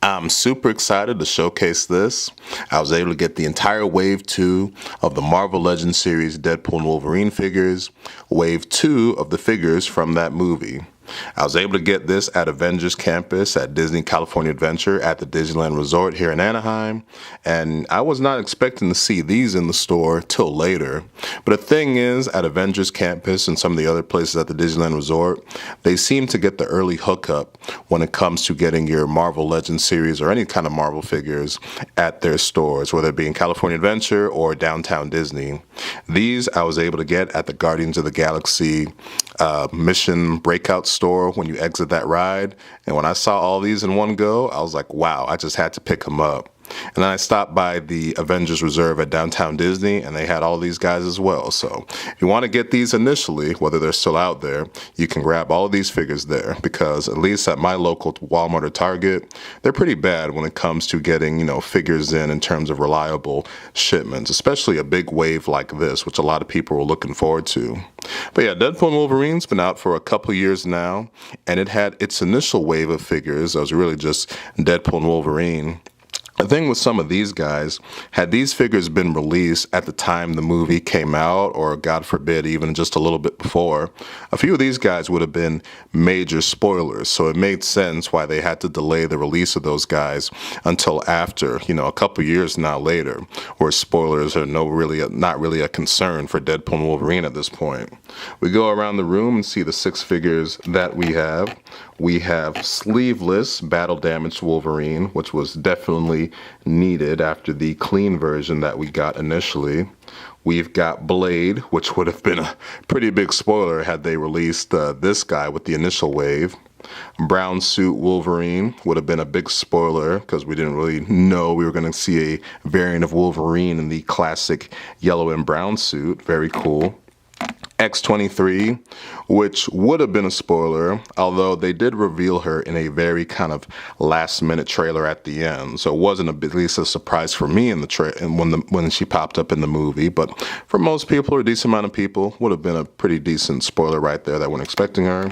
I'm super excited to showcase this. I was able to get the entire Wave 2 of the Marvel Legends series Deadpool and Wolverine figures, Wave 2 of the figures from that movie. I was able to get this at Avengers Campus at Disney California Adventure at the Disneyland Resort here in Anaheim, and I was not expecting to see these in the store till later. But the thing is, at Avengers Campus and some of the other places at the Disneyland Resort, they seem to get the early hookup when it comes to getting your Marvel Legends series or any kind of Marvel figures at their stores, whether it be in California Adventure or downtown Disney. These I was able to get at the Guardians of the Galaxy Mission Breakout store when you exit that ride. And when I saw all these in one go, I was like, wow, I just had to pick them up. And then I stopped by the Avengers Reserve at downtown Disney, and they had all these guys as well. So if you want to get these initially, whether they're still out there, you can grab all of these figures there, because at least at my local Walmart or Target, they're pretty bad when it comes to getting, figures in terms of reliable shipments, especially a big wave like this, which a lot of people were looking forward to. But yeah, Deadpool and Wolverine's been out for a couple years now, and it had its initial wave of figures. It was really just Deadpool and Wolverine. The thing with some of these guys, had these figures been released at the time the movie came out, or God forbid, even just a little bit before, a few of these guys would have been major spoilers. So it made sense why they had to delay the release of those guys until after, a couple years now later, where spoilers are not really a concern for Deadpool and Wolverine at this point. We go around the room and see the 6 figures that we have. We have sleeveless battle damaged Wolverine, which was definitely needed after the clean version that we got initially. We've got Blade, which would have been a pretty big spoiler had they released this guy with the initial wave. Brown suit Wolverine would have been a big spoiler because we didn't really know we were going to see a variant of Wolverine in the classic yellow and brown suit. Very cool. X-23, which would have been a spoiler, although they did reveal her in a very kind of last-minute trailer at the end, so it wasn't at least a surprise for me in the when she popped up in the movie. But for most people, or a decent amount of people, would have been a pretty decent spoiler right there that weren't expecting her.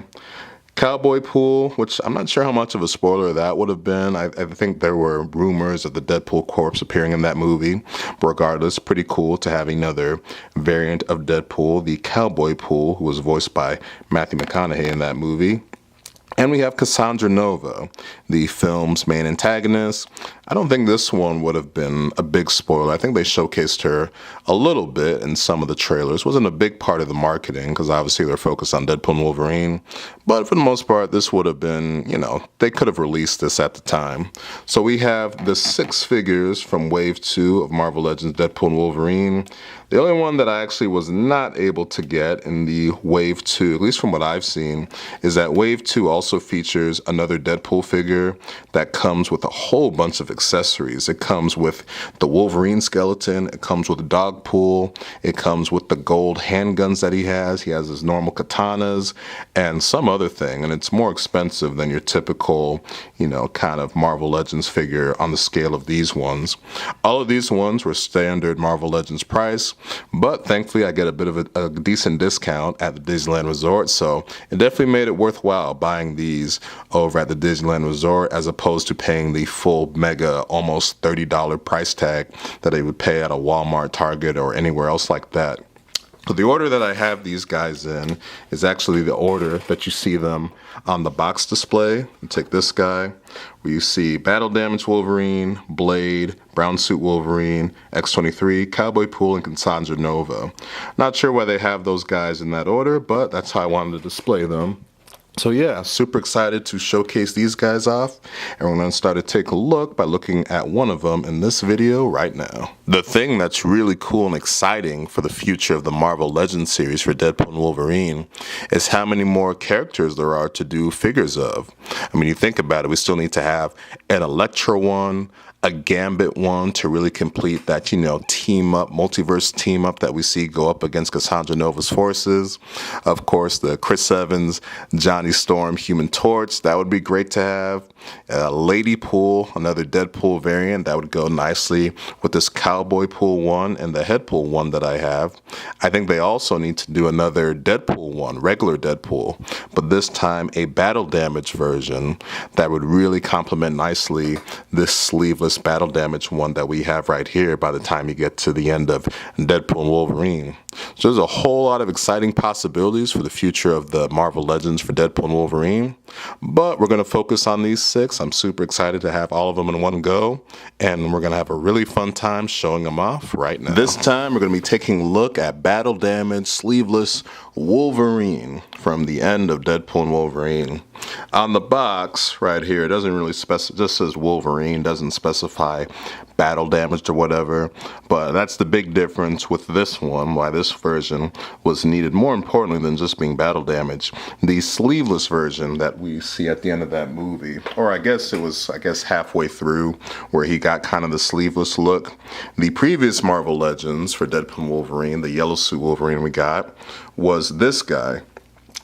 Cowboy Pool, which I'm not sure how much of a spoiler that would have been. I think there were rumors of the Deadpool corpse appearing in that movie. But regardless, pretty cool to have another variant of Deadpool, the Cowboy Pool, who was voiced by Matthew McConaughey in that movie. And we have Cassandra Nova, the film's main antagonist. I don't think this one would have been a big spoiler. I think they showcased her a little bit in some of the trailers. It wasn't a big part of the marketing because obviously they're focused on Deadpool and Wolverine. But for the most part, this would have been, they could have released this at the time. So we have the 6 figures from Wave 2 of Marvel Legends Deadpool and Wolverine. The only one that I actually was not able to get in the Wave 2, at least from what I've seen, is that Wave 2 also features another Deadpool figure that comes with a whole bunch of accessories. It comes with the Wolverine skeleton, it comes with Dogpool, it comes with the gold handguns that he has his normal katanas, and some other thing, and it's more expensive than your typical, kind of Marvel Legends figure on the scale of these ones. All of these ones were standard Marvel Legends price, but thankfully I get a bit of a decent discount at the Disneyland Resort, so it definitely made it worthwhile buying these over at the Disneyland Resort as opposed to paying the full mega almost $30 price tag that they would pay at a Walmart, Target, or anywhere else like that. So the order that I have these guys in is actually the order that you see them on the box display. Take this guy, where you see Battle Damage Wolverine, Blade, Brown Suit Wolverine, X-23, Cowboy Pool, and Cassandra Nova. Not sure why they have those guys in that order, but that's how I wanted to display them. So yeah, super excited to showcase these guys off, and we're going to start to take a look by looking at one of them in this video right now. The thing that's really cool and exciting for the future of the Marvel Legends series for Deadpool and Wolverine is how many more characters there are to do figures of. I mean, you think about it, we still need to have an Elektra one, a Gambit one to really complete that, team up, multiverse team up that we see go up against Cassandra Nova's forces. Of course, the Chris Evans, Johnny Johnny Storm, Human Torch, that would be great to have. Lady Pool, another Deadpool variant, that would go nicely with this Cowboy Pool one and the Headpool one that I have. I think they also need to do another Deadpool one, regular Deadpool, but this time a battle damage version that would really complement nicely this sleeveless battle damage one that we have right here by the time you get to the end of Deadpool and Wolverine. So there's a whole lot of exciting possibilities for the future of the Marvel Legends for Deadpool and Wolverine, but we're going to focus on these 6. I'm super excited to have all of them in one go, and we're going to have a really fun time showing them off right now. This time we're going to be taking a look at battle damage sleeveless Wolverine from the end of Deadpool and Wolverine. On the box right here, it doesn't really specify, just says Wolverine, doesn't specify battle damaged or whatever, but that's the big difference with this one, why this version was needed more importantly than just being battle damage. The sleeveless version that we see at the end of that movie, or I guess it was halfway through where he got kind of the sleeveless look. The previous Marvel Legends for Deadpool and Wolverine, the yellow suit Wolverine we got, was this guy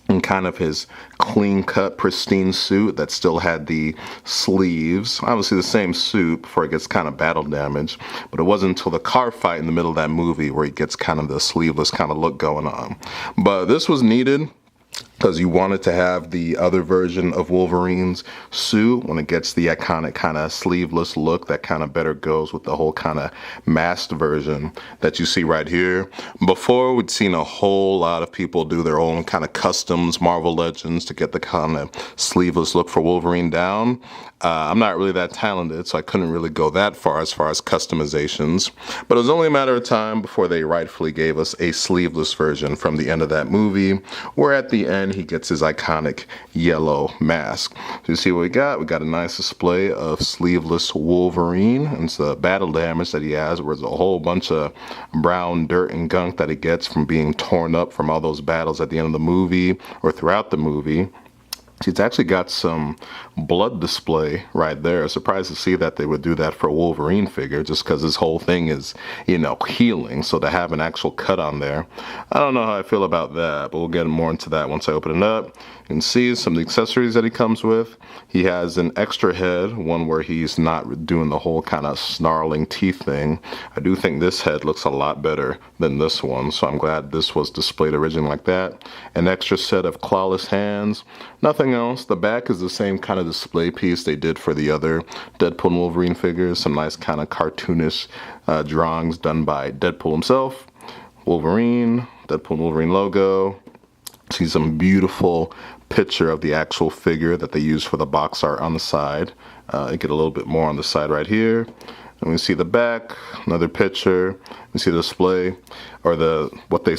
in kind of his clean-cut, pristine suit that still had the sleeves. Obviously the same suit before it gets kind of battle damage, but it wasn't until the car fight in the middle of that movie where he gets kind of the sleeveless kind of look going on. But this was needed because you wanted to have the other version of Wolverine's suit when it gets the iconic kind of sleeveless look that kind of better goes with the whole kind of masked version that you see right here. Before, we'd seen a whole lot of people do their own kind of customs Marvel Legends to get the kind of sleeveless look for Wolverine down. I'm not really that talented, so I couldn't really go that far as customizations. But it was only a matter of time before they rightfully gave us a sleeveless version from the end of that movie, where at the end he gets his iconic yellow mask. So you see what we got? We got a nice display of sleeveless Wolverine, and it's the battle damage that he has, where there's a whole bunch of brown dirt and gunk that he gets from being torn up from all those battles at the end of the movie or throughout the movie. It's actually got some blood display right there. Surprised to see that they would do that for a Wolverine figure, just because this whole thing is, healing. So to have an actual cut on there, I don't know how I feel about that, but we'll get more into that once I open it up. You can see some of the accessories that he comes with. He has an extra head, one where he's not doing the whole kind of snarling teeth thing. I do think this head looks a lot better than this one, so I'm glad this was displayed originally like that. An extra set of clawless hands. Nothing else. The back is the same kind of display piece they did for the other Deadpool and Wolverine figures. Some nice kind of cartoonish drawings done by Deadpool himself. Wolverine, Deadpool and Wolverine logo. See some beautiful picture of the actual figure that they use for the box art on the side. You get a little bit more on the side right here. And we see the back, another picture. We see the display, or the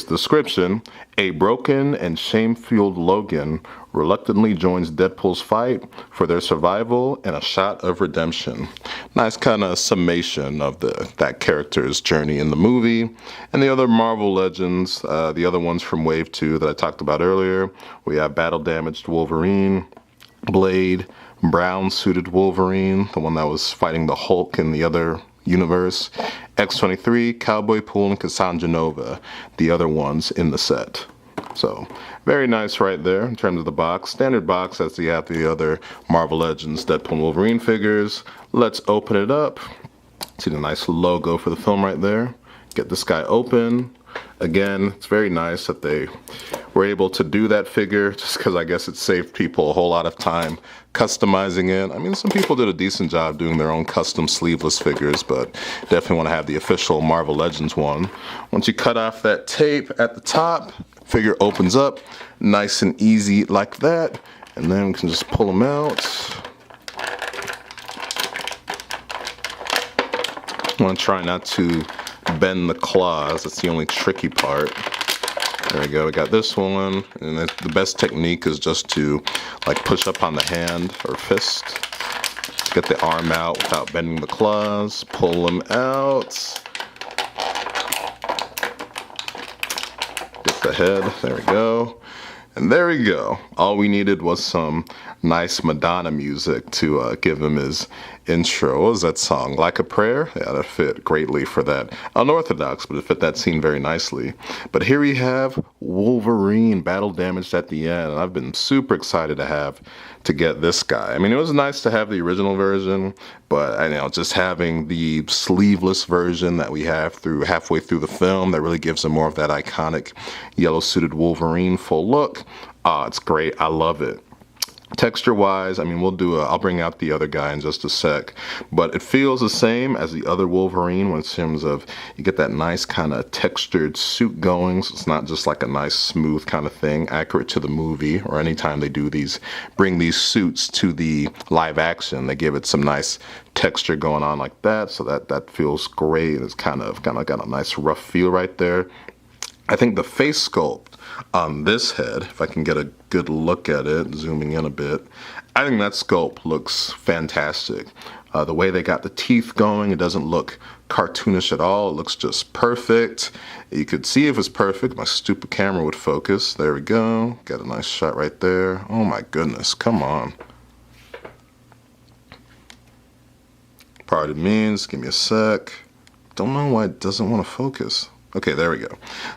description. A broken and shame-fueled Logan reluctantly joins Deadpool's fight for their survival and a shot of redemption. Nice kind of summation of that character's journey in the movie. And the other Marvel Legends, the other ones from Wave 2 that I talked about earlier. We have battle damaged Wolverine, Blade, brown-suited Wolverine, the one that was fighting the Hulk in the other universe, X-23, Cowboy Pool, and Cassandra Nova, the other ones in the set. So, very nice right there in terms of the box. Standard box as you have the other Marvel Legends Deadpool and Wolverine figures. Let's open it up. See the nice logo for the film right there. Get this guy open. Again, it's very nice that they were able to do that figure, just because I guess it saved people a whole lot of time customizing it. I mean, some people did a decent job doing their own custom sleeveless figures, but definitely want to have the official Marvel Legends one. Once you cut off that tape at the top, figure opens up nice and easy like that, and then we can just pull them out. I want to try not to bend the claws. That's the only tricky part. There we go. We got this one, and the best technique is just to push up on the hand or fist. Get the arm out without bending the claws. Pull them out. Get the head. There we go. And there we go. All we needed was some nice Madonna music to give him his intro. What was that song? Like a Prayer? Yeah, that fit greatly for that. Unorthodox, but it fit that scene very nicely. But here we have Wolverine battle damaged at the end. And I've been super excited to get this guy. I mean, it was nice to have the original version, but I know just having the sleeveless version that we have through halfway through the film that really gives him more of that iconic yellow suited Wolverine full look. It's great. I love it. Texture wise, I mean, I'll bring out the other guy in just a sec, but it feels the same as the other Wolverine in terms of you get that nice kind of textured suit going. So it's not just like a nice smooth kind of thing, accurate to the movie, or anytime they bring these suits to the live action, they give it some nice texture going on like that. So that feels great. It's kind of got a nice rough feel right there. I think the face sculpt on this head, if I can get a good look at it, zooming in a bit, I think that sculpt looks fantastic. The way they got the teeth going, it doesn't look cartoonish at all. It looks just perfect. You could see if it's perfect. My stupid camera would focus. There we go. Got a nice shot right there. Oh my goodness, come on. Pardon me, just give me a sec. Don't know why it doesn't want to focus. Okay, there we go.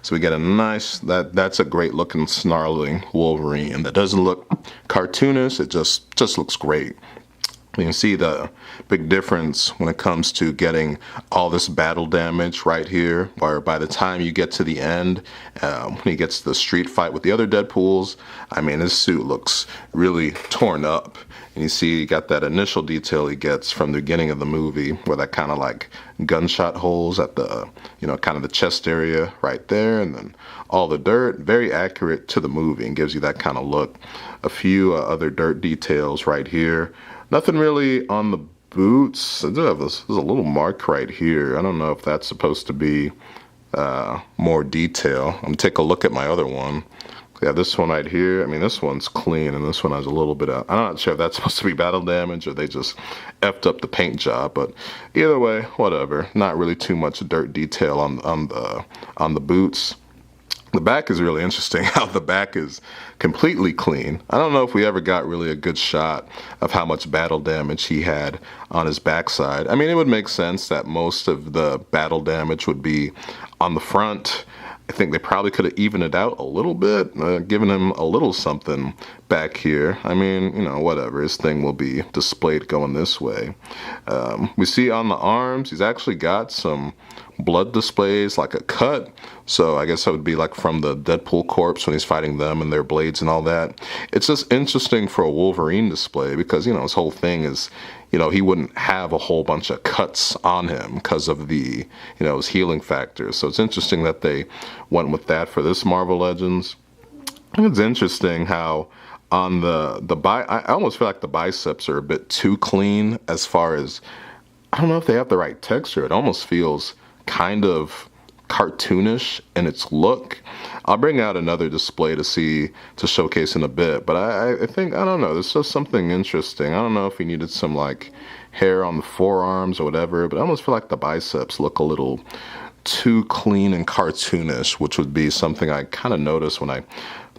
So we get a nice, that's a great looking snarling Wolverine that doesn't look cartoonish, it just looks great. You can see the big difference when it comes to getting all this battle damage right here, where by the time you get to the end, when he gets to the street fight with the other Deadpools, I mean, his suit looks really torn up. And you see you got that initial detail he gets from the beginning of the movie where that kind of like gunshot holes at the, kind of the chest area right there. And then all the dirt, very accurate to the movie and gives you that kind of look. A few other dirt details right here. Nothing really on the boots. There's a little mark right here. I don't know if that's supposed to be more detail. I'm gonna take a look at my other one. Yeah, this one right here, I mean, this one's clean, and this one has a little bit of, I'm not sure if that's supposed to be battle damage or they just effed up the paint job, but either way, whatever. Not really too much dirt detail on the boots. The back is really interesting, how the back is completely clean. I don't know if we ever got really a good shot of how much battle damage he had on his backside. I mean, it would make sense that most of the battle damage would be on the front. I think they probably could have evened it out a little bit, given him a little something back here. I mean, whatever. His thing will be displayed going this way. We see on the arms, he's actually got some blood displays, like a cut. So I guess that would be like from the Deadpool corpse when he's fighting them and their blades and all that. It's just interesting for a Wolverine display because, his whole thing is, he wouldn't have a whole bunch of cuts on him because of the, his healing factor. So it's interesting that they went with that for this Marvel Legends. I think it's interesting how on I almost feel like the biceps are a bit too clean as far as, I don't know if they have the right texture. It almost feels kind of cartoonish in its look. I'll bring out another display to showcase in a bit, but I think, I don't know, there's just something interesting. I don't know if he needed some like hair on the forearms or whatever, but I almost feel like the biceps look a little too clean and cartoonish, which would be something I kind of noticed when I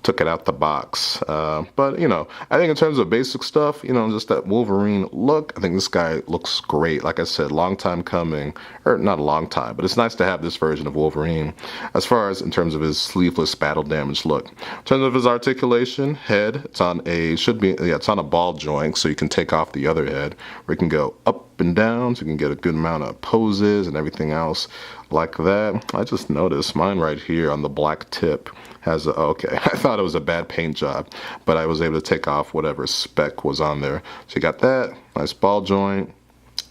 took it out the box. But, I think in terms of basic stuff, just that Wolverine look, I think this guy looks great. Like I said, long time coming, or not a long time, but it's nice to have this version of Wolverine. As far as in terms of his sleeveless battle damage look. In terms of his articulation, head, it's on a ball joint, so you can take off the other head, where you can go up and down, so you can get a good amount of poses and everything else like that. I just noticed mine right here on the black tip has okay, I thought it was a bad paint job, but I was able to take off whatever speck was on there. So you got that, nice ball joint.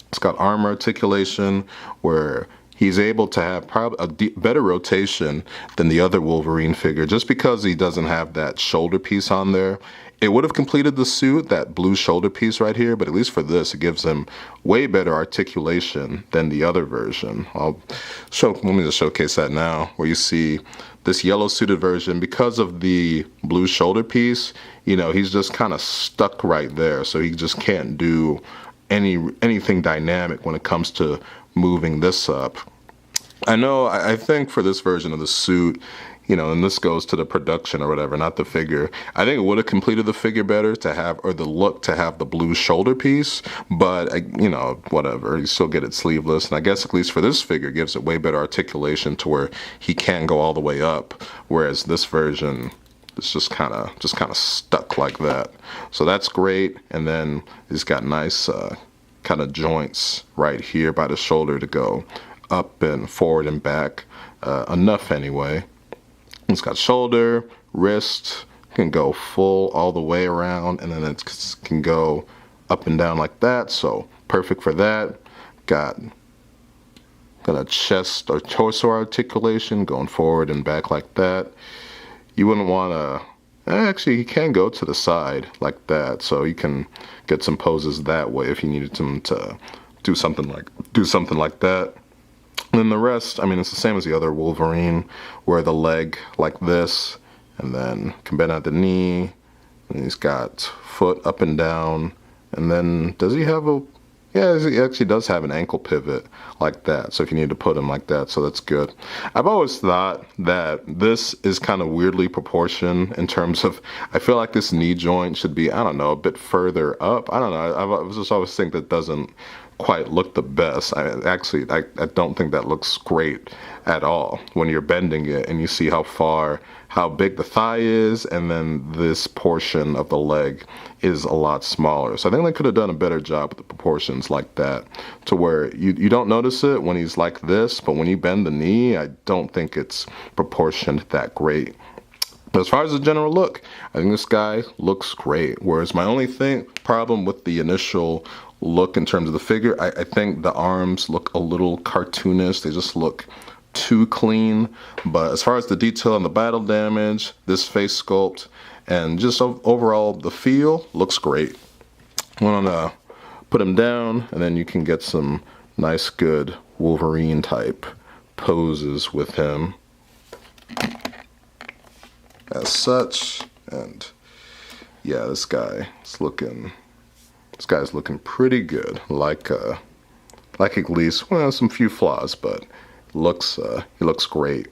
It's got arm articulation where he's able to have probably a better rotation than the other Wolverine figure just because he doesn't have that shoulder piece on there. It would have completed the suit, that blue shoulder piece right here, but at least for this, it gives him way better articulation than the other version. Let me just showcase that now, where you see this yellow suited version, because of the blue shoulder piece, he's just kind of stuck right there. So he just can't do anything dynamic when it comes to moving this up. I think for this version of the suit, and this goes to the production or whatever, not the figure. I think it would have completed the figure better to have, or the look to have the blue shoulder piece, but whatever. You still get it sleeveless, and I guess at least for this figure, it gives it way better articulation to where he can go all the way up, whereas this version, it's just kind of stuck like that. So that's great, and then he's got nice kind of joints right here by the shoulder to go up and forward and back, enough anyway. It's got shoulder, wrist, can go full all the way around, and then it can go up and down like that, so perfect for that. Got a chest or torso articulation going forward and back like that. You wouldn't want to, actually, he can go to the side like that, so you can get some poses that way if you needed him to do something like that. And then the rest, I mean, it's the same as the other Wolverine, where the leg like this, and then can bend at the knee, and he's got foot up and down, and then does he have yeah, he actually does have an ankle pivot like that, so if you need to put him like that, so that's good. I've always thought that this is kind of weirdly proportioned in terms of, I feel like this knee joint should be, I don't know, a bit further up. I don't know, I just always think that doesn't quite look the best. I don't think that looks great at all when you're bending it and you see how big the thigh is, and then this portion of the leg is a lot smaller. So I think they could have done a better job with the proportions like that, to where you don't notice it when he's like this, but when you bend the knee, I don't think it's proportioned that great. But as far as the general look, I think this guy looks great. Whereas my only problem with the initial look in terms of the figure, I think the arms look a little cartoonish. They just look too clean. But as far as the detail and the battle damage, this face sculpt, and just overall the feel, looks great. I'm gonna put him down, and then you can get some nice, good Wolverine type poses with him as such. And yeah, this guy's looking pretty good. Like at least, well, some few flaws, but he looks great.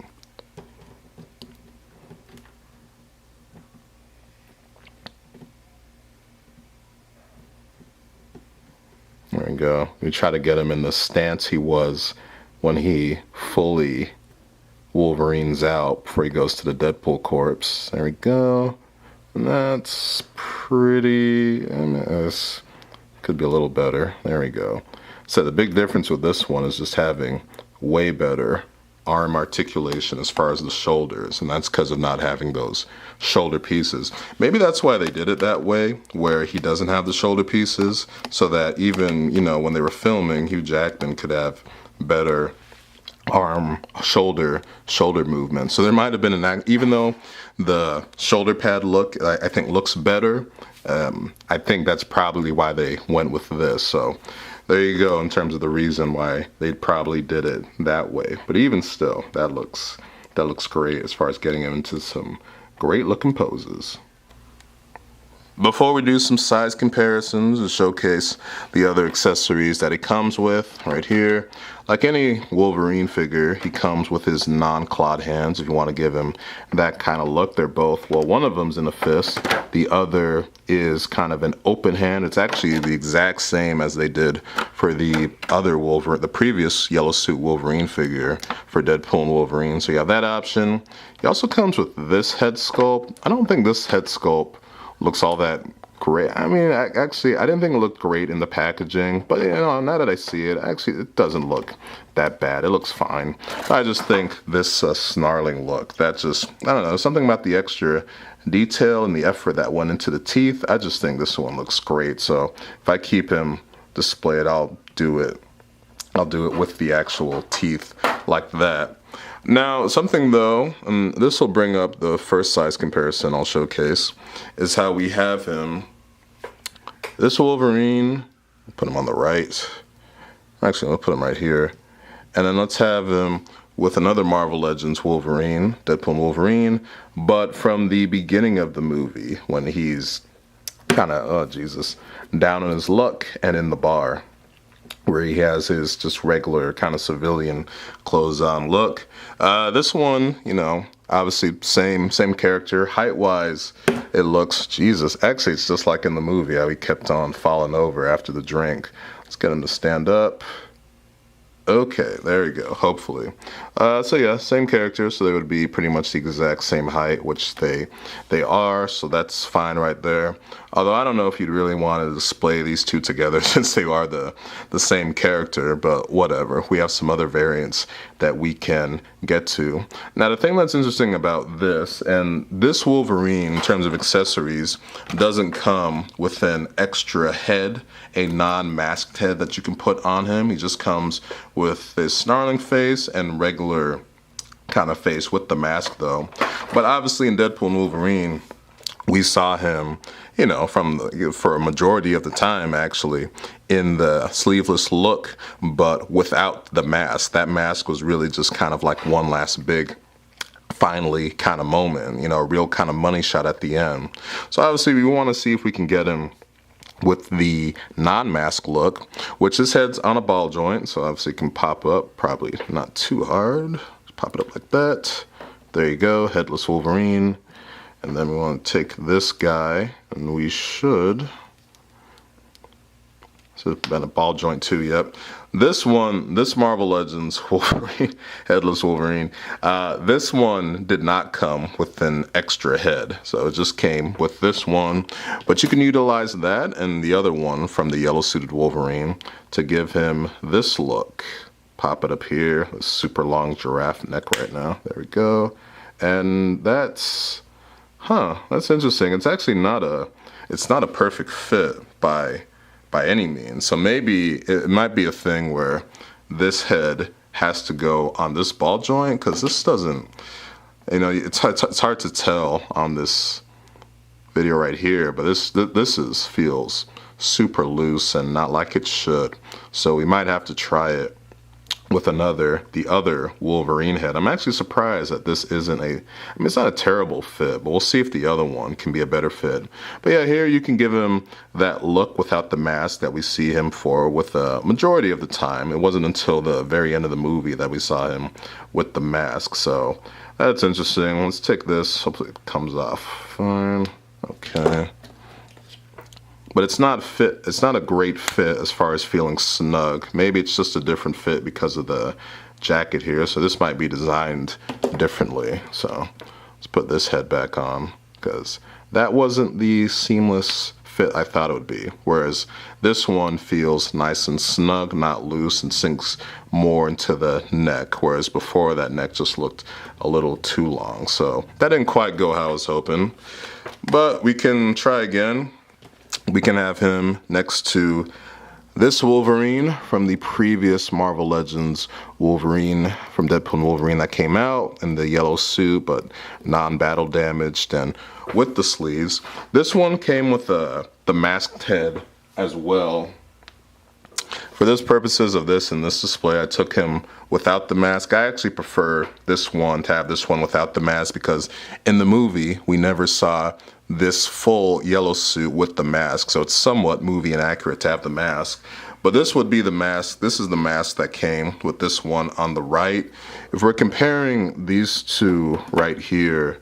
There we go. We try to get him in the stance he was when he fully Wolverines out before he goes to the Deadpool corpse. There we go. And that's pretty, and this could be a little better. There we go. So the big difference with this one is just having way better arm articulation as far as the shoulders, and that's because of not having those shoulder pieces. Maybe that's why they did it that way, where he doesn't have the shoulder pieces, so that even, when they were filming, Hugh Jackman could have better arm, shoulder movement. So there might have been even though the shoulder pad look, I think, looks better, I think that's probably why they went with this. So there you go, in terms of the reason why they probably did it that way. But even still, that looks great as far as getting him into some great looking poses. Before we do some size comparisons and showcase the other accessories that he comes with right here, like any Wolverine figure, he comes with his non-clawed hands if you want to give him that kind of look. They're both, well, one of them's in a fist, the other is kind of an open hand. It's actually the exact same as they did for the other Wolverine, the previous yellow suit Wolverine figure for Deadpool and Wolverine. So you have that option. He also comes with this head sculpt. I don't think this head sculpt looks all that great. I mean, actually, I didn't think it looked great in the packaging, but now that I see it, actually, it doesn't look that bad. It looks fine. I just think this snarling look, I don't know, something about the extra detail and the effort that went into the teeth. I just think this one looks great. So if I keep him displayed, I'll do it with the actual teeth like that. Now, something though, and this will bring up the first size comparison I'll showcase, is how we have him. This Wolverine, put him on the right. Actually, I'll put him right here. And then let's have him with another Marvel Legends Wolverine, Deadpool and Wolverine, but from the beginning of the movie when he's kind of, down on his luck and in the bar, where he has his just regular kind of civilian clothes on look. This one, Obviously, same character. Height-wise, it looks, Jesus, actually it's just like in the movie how he kept on falling over after the drink. Let's get him to stand up. Okay, there you go, hopefully. So yeah, same character, so they would be pretty much the exact same height, which they are, so that's fine right there. Although I don't know if you'd really want to display these two together since they are the same character, but whatever. We have some other variants that we can get to. Now, the thing that's interesting about this, and this Wolverine, in terms of accessories, doesn't come with an extra head, a non-masked head that you can put on him. He just comes with his snarling face and regular kind of face with the mask, though. But obviously in Deadpool and Wolverine, we saw him, you know, for a majority of the time, actually, in the sleeveless look, but without the mask. That mask was really just kind of like one last big finally kind of moment, you know, a real kind of money shot at the end. So obviously we want to see if we can get him with the non-mask look, which his head's on a ball joint, so obviously it can pop up, probably not too hard. Just pop it up like that. There you go, headless Wolverine. And then we want to take this guy, and we should. So been a ball joint too, yep. This one, this Marvel Legends Wolverine, headless Wolverine, this one did not come with an extra head. So it just came with this one. But you can utilize that and the other one from the yellow suited Wolverine to give him this look. Pop it up here, a super long giraffe neck right now. There we go. And that's interesting. It's actually not a perfect fit by any means. So maybe it might be a thing where this head has to go on this ball joint, because this doesn't, you know, it's hard to tell on this video right here, but this feels super loose and not like it should. So we might have to try it with the other Wolverine head. I'm actually surprised that this isn't it's not a terrible fit, but we'll see if the other one can be a better fit. But yeah, here you can give him that look without the mask that we see him for with a majority of the time. It wasn't until the very end of the movie that we saw him with the mask, so that's interesting. Let's take this, hopefully it comes off fine. Okay. But it's not a great fit as far as feeling snug. Maybe it's just a different fit because of the jacket here. So this might be designed differently. So let's put this head back on, because that wasn't the seamless fit I thought it would be. Whereas this one feels nice and snug, not loose, and sinks more into the neck. Whereas before, that neck just looked a little too long. So that didn't quite go how I was hoping. But we can try again. We can have him next to this Wolverine from the previous Marvel Legends Wolverine from Deadpool and Wolverine that came out in the yellow suit, but non-battle damaged and with the sleeves. This one came with the masked head as well. For this purposes of this and this display, I took him without the mask. I actually prefer this one, to have this one without the mask, because in the movie, we never saw this full yellow suit with the mask, so it's somewhat movie inaccurate to have the mask. But this would be the mask. This is the mask that came with this one on the right. If we're comparing these two right here,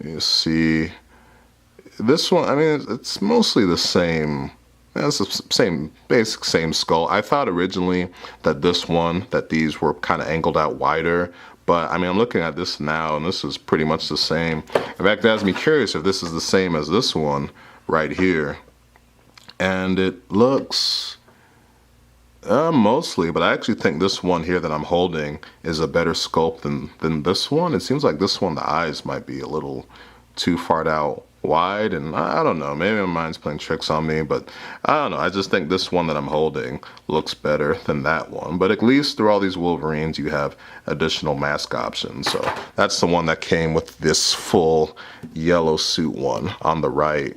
you see this one, I mean, it's mostly the same. It's the same skull. I thought originally that these were kind of angled out wider, but I mean, I'm looking at this now and this is pretty much the same. In fact, it has me curious if this is the same as this one right here. And it looks mostly, but I actually think this one here that I'm holding is a better sculpt than this one. It seems like this one, the eyes might be a little too far out wide, and I don't know, maybe my mind's playing tricks on me, but I don't know, I just think this one that I'm holding looks better than that one. But at least through all these Wolverines you have additional mask options. So that's the one that came with this full yellow suit one on the right.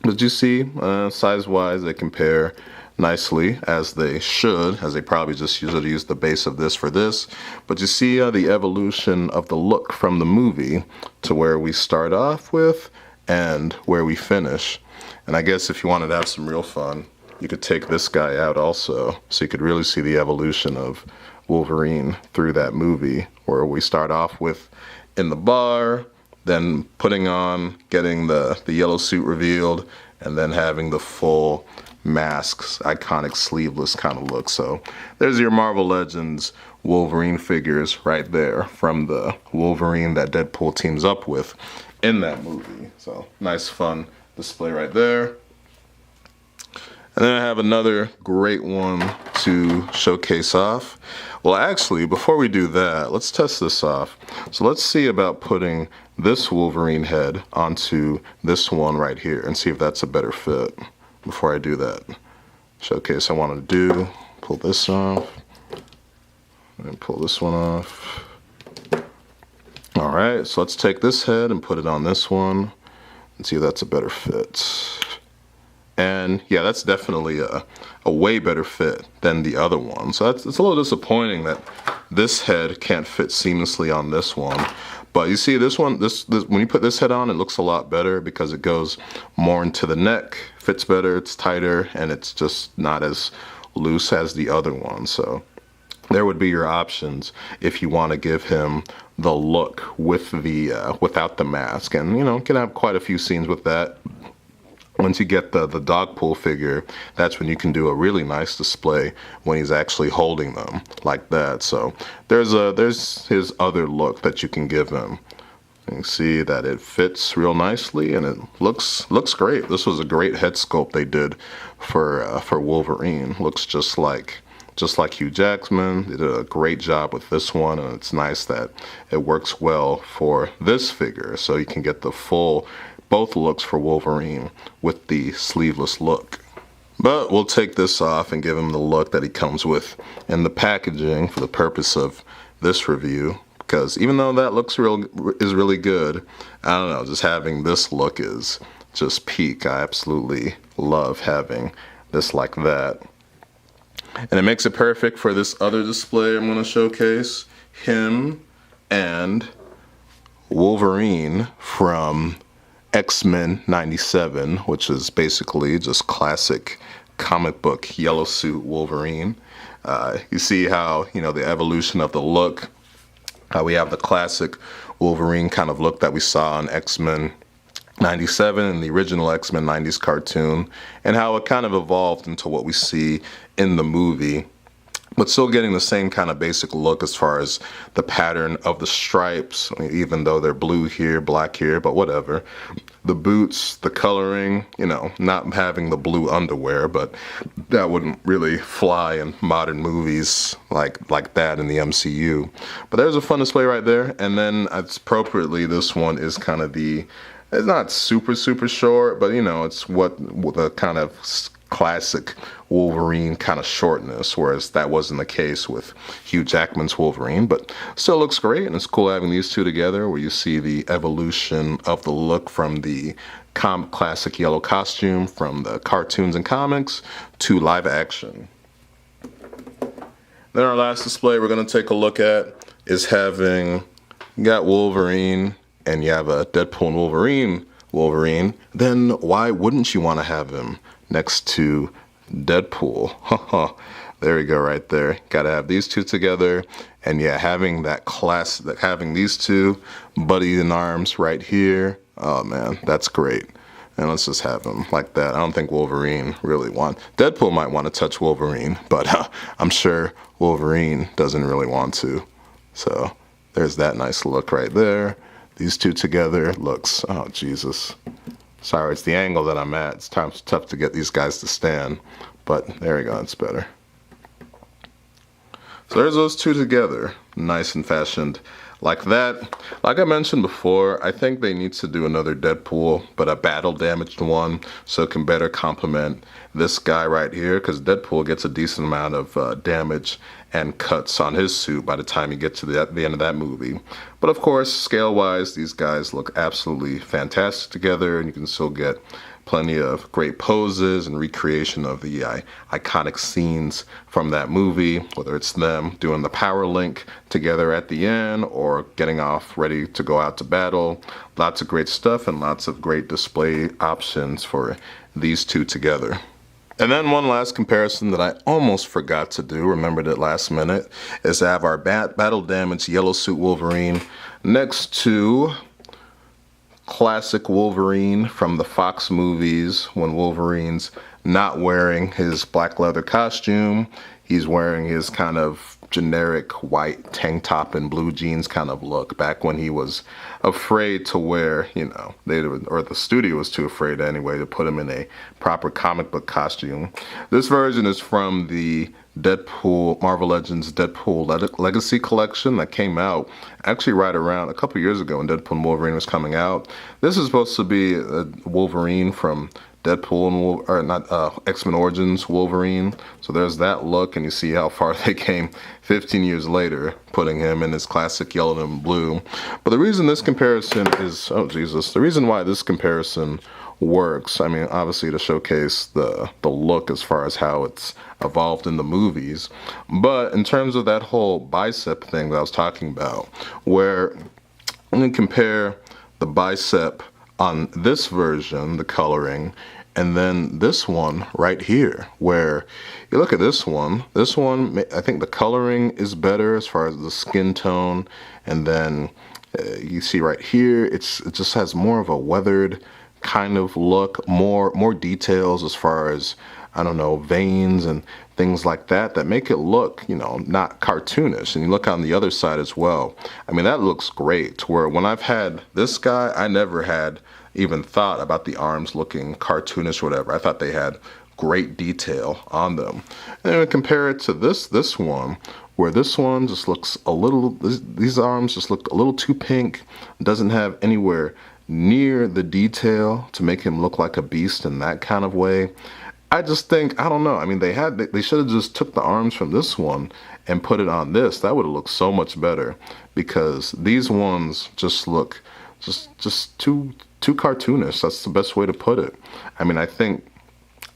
But you see, size wise they compare nicely, as they should, as they probably just usually use the base of this for this. But you see the evolution of the look from the movie to where we start off with and where we finish. And I guess if you wanted to have some real fun, you could take this guy out also, so you could really see the evolution of Wolverine through that movie, where we start off with in the bar, then putting on, getting the yellow suit revealed, and then having the full masks, iconic sleeveless kind of look. So there's your Marvel Legends Wolverine figures right there from the Wolverine that Deadpool teams up with in that movie. So nice fun display right there. And then I have another great one to showcase off. Well, actually, before we do that, let's test this off. So let's see about putting this Wolverine head onto this one right here and see if that's a better fit. Before I do that, showcase I want to do, pull this off, and pull this one off. All right, so let's take this head and put it on this one and see if that's a better fit. And yeah, that's definitely a way better fit than the other one. So it's a little disappointing that this head can't fit seamlessly on this one. But you see this one, this when you put this head on, it looks a lot better because it goes more into the neck, fits better, it's tighter, and it's just not as loose as the other one. So there would be your options if you want to give him the look with the without the mask. And you can have quite a few scenes with that. Once you get the Deadpool figure, that's when you can do a really nice display when he's actually holding them like that. So there's his other look that you can give him. You can see that it fits real nicely and it looks great. This was a great head sculpt they did for Wolverine. Looks just like Hugh Jackman. They did a great job with this one, and it's nice that it works well for this figure. So you can get the full both looks for Wolverine with the sleeveless look. But we'll take this off and give him the look that he comes with in the packaging for the purpose of this review, because even though that looks is really good, I don't know, just having this look is just peak. I absolutely love having this like that. And it makes it perfect for this other display I'm going to showcase, him and Wolverine from X-Men 97, which is basically just classic comic book yellow suit Wolverine. You see how, the evolution of the look, how we have the classic Wolverine kind of look that we saw in X-Men 97 in the original X-Men 90s cartoon, and how it kind of evolved into what we see in the movie, but still getting the same kind of basic look as far as the pattern of the stripes, even though they're blue here, black here, but whatever. The boots, the coloring, not having the blue underwear, but that wouldn't really fly in modern movies like that in the MCU. But there's a fun display right there. And then appropriately, this one is kind of it's not super short, but it's what the kind of classic Wolverine kind of shortness, whereas that wasn't the case with Hugh Jackman's Wolverine, but still looks great. And it's cool having these two together where you see the evolution of the look from the classic yellow costume from the cartoons and comics to live action. Then our last display we're going to take a look at is you got Wolverine and you have a Deadpool and Wolverine, then why wouldn't you want to have him next to Deadpool? There we go right there. Gotta have these two together. And yeah, having having these two buddy in arms right here, oh man, that's great. And let's just have him like that. I don't think Wolverine Deadpool might want to touch Wolverine, but I'm sure Wolverine doesn't really want to. So there's that nice look right there. These two together looks, oh Jesus. Sorry, it's the angle that I'm at. It's tough to get these guys to stand, but there we go, it's better. So there's those two together, nice and fashioned like that. Like I mentioned before, I think they need to do another Deadpool, but a battle damaged one, so it can better complement this guy right here, because Deadpool gets a decent amount of damage and cuts on his suit by the time you get to the end of that movie. But of course, scale-wise, these guys look absolutely fantastic together, and you can still get plenty of great poses and recreation of the iconic scenes from that movie, whether it's them doing the power link together at the end or getting off ready to go out to battle. Lots of great stuff and lots of great display options for these two together. And then one last comparison that I almost forgot to do, remembered it last minute, is to have our battle damaged yellow suit Wolverine next to classic Wolverine from the Fox movies, when Wolverine's not wearing his black leather costume. He's wearing his kind of generic white tank top and blue jeans kind of look, back when he was afraid to wear, or the studio was too afraid anyway to put him in a proper comic book costume. This version is from the Deadpool, Marvel Legends Deadpool Legacy Collection that came out actually right around a couple years ago when Deadpool and Wolverine was coming out. This is supposed to be a Wolverine from Deadpool X-Men Origins Wolverine. So there's that look, and you see how far they came 15 years later, putting him in his classic yellow and blue. But the reason this comparison is, the reason why this comparison works, I mean, obviously to showcase the look as far as how it's evolved in the movies, but in terms of that whole bicep thing that I was talking about, where I'm going to compare the bicep on this version, the coloring, and then this one right here, where you look at this one, I think the coloring is better as far as the skin tone, and then you see right here, it just has more of a weathered kind of look, more details as far as, I don't know, veins and things like that make it look, not cartoonish. And you look on the other side as well. I mean, that looks great. Where when I've had this guy, I never had even thought about the arms looking cartoonish or whatever. I thought they had great detail on them. And then compare it to this one, where this one just looks these arms just look a little too pink, doesn't have anywhere near the detail to make him look like a beast in that kind of way. I just think, I don't know. I mean, they should have just took the arms from this one and put it on this. That would have looked so much better, because these ones just look just too cartoonish. That's the best way to put it. I mean, I think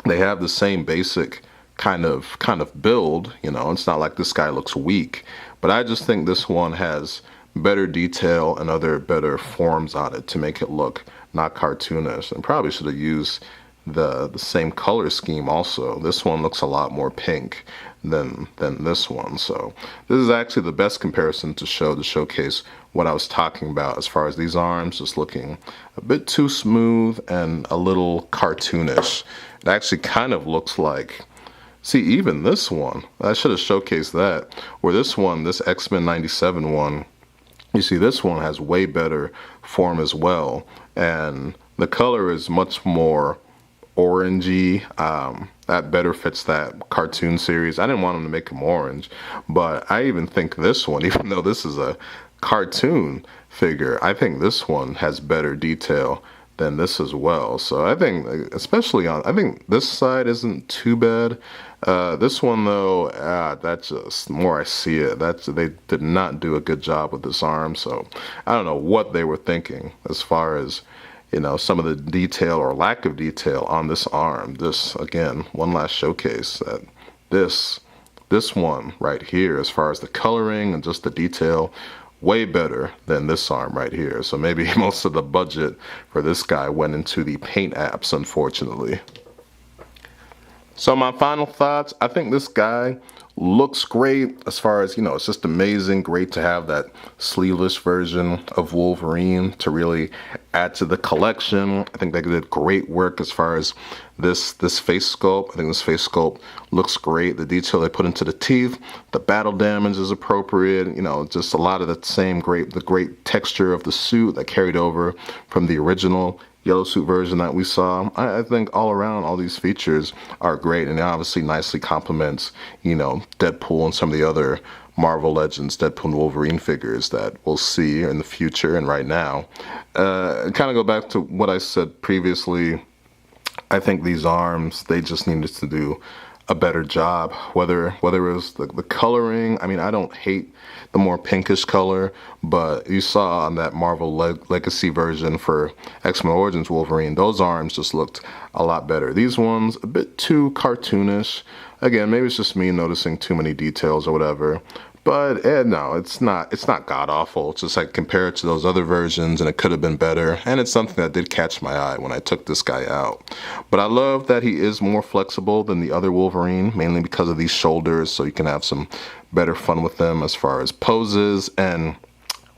they have the same basic kind of build. It's not like this guy looks weak, but I just think this one has better detail and other better forms on it to make it look not cartoonish, and probably should have used the same color scheme also. This one looks a lot more pink than this one. So this is actually the best comparison to showcase what I was talking about as far as these arms just looking a bit too smooth and a little cartoonish. It actually kind of looks like, see, even this one, I should have showcased that, where this X-Men 97 one, you see this one has way better form as well, and the color is much more orangey. That better fits that cartoon series. I didn't want them to make him orange, but I even think this one, even though this is a cartoon figure, I think this one has better detail than this as well. So I think, I think this side isn't too bad. This one though, that's just, more I see it, they did not do a good job with this arm. So I don't know what they were thinking as far as, some of the detail or lack of detail on this arm. This, again, one last showcase that this one right here, as far as the coloring and just the detail, way better than this arm right here. So maybe most of the budget for this guy went into the paint apps, unfortunately. So my final thoughts, I think this guy looks great as far as, it's just amazing. Great to have that sleeveless version of Wolverine to really add to the collection. I think they did great work as far as this face sculpt. I think this face sculpt looks great. The detail they put into the teeth, the battle damage is appropriate. Just a lot of the great texture of the suit that carried over from the original yellow suit version that we saw. I think all around, all these features are great, and it obviously nicely complements, Deadpool and some of the other Marvel Legends Deadpool and Wolverine figures that we'll see in the future and right now. Kind of go back to what I said previously. I think these arms, they just needed to do a better job, whether it was the coloring. I mean, I don't hate the more pinkish color, but you saw on that Marvel Legacy version for X-Men Origins Wolverine, those arms just looked a lot better. These ones, a bit too cartoonish. Again, maybe it's just me noticing too many details or whatever, But no, it's not god awful. It's just like compared to those other versions, and it could have been better. And it's something that did catch my eye when I took this guy out. But I love that he is more flexible than the other Wolverine, mainly because of these shoulders, so you can have some better fun with them as far as poses and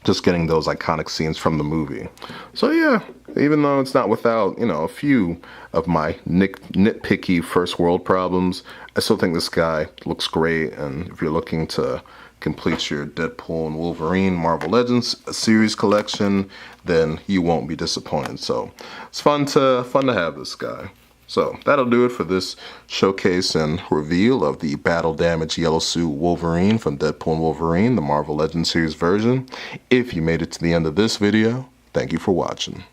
just getting those iconic scenes from the movie. So yeah, even though it's not without, a few of my nitpicky first world problems, I still think this guy looks great. And if you're looking to complete your Deadpool and Wolverine Marvel Legends series collection, then you won't be disappointed. So it's fun to have this guy. So that'll do it for this showcase and reveal of the battle damage yellow suit Wolverine from Deadpool and Wolverine, the Marvel Legends series version. If you made it to the end of this video, thank you for watching.